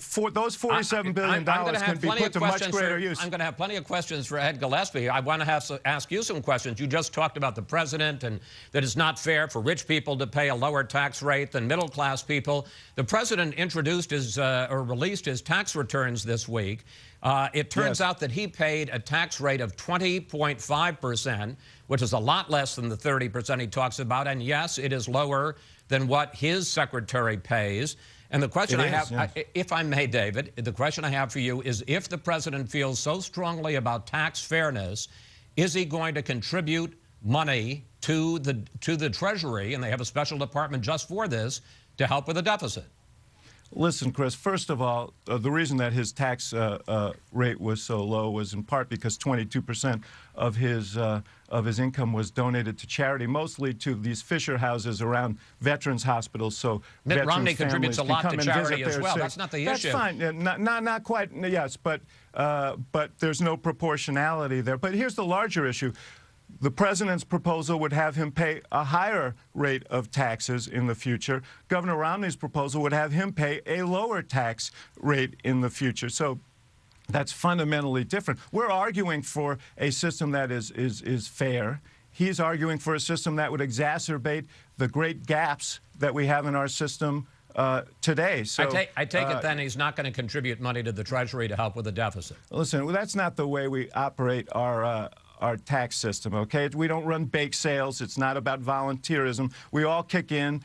For those $47 billion can be put to much greater use. I'm going to have plenty of questions for Ed Gillespie. I want to ask you some questions. You just talked about the president and that it's not fair for rich people to pay a lower tax rate than middle-class people. The president introduced his or released his tax returns this week. It turns out that he paid a tax rate of 20.5%, which is a lot less than the 30% he talks about. And yes, it is lower than what his secretary pays. And the question if I may, David, the question I have for you is, if the president feels so strongly about tax fairness, is he going to contribute money to the Treasury, and they have a special department just for this, to help with the deficit? Listen, Chris, first of all, the reason that his tax rate was so low was in part because 22% of his income was donated to charity, mostly to these Fisher houses around veterans hospitals. So Mitt Romney contributes a lot to charity as well. That's not the issue. That's fine. Not quite. Yes, but there's no proportionality there. But here's the larger issue. The president's proposal would have him pay a higher rate of taxes in the future. Governor Romney's proposal would have him pay a lower tax rate in the future. So that's fundamentally different. We're arguing for a system that is fair. He's arguing for a system that would exacerbate the great gaps that we have in our system today. So I take it then he's not going to contribute money to the Treasury to help with the deficit. Listen, that's not the way we operate our tax system, okay? We don't run bake sales. It's not about volunteerism. We all kick in.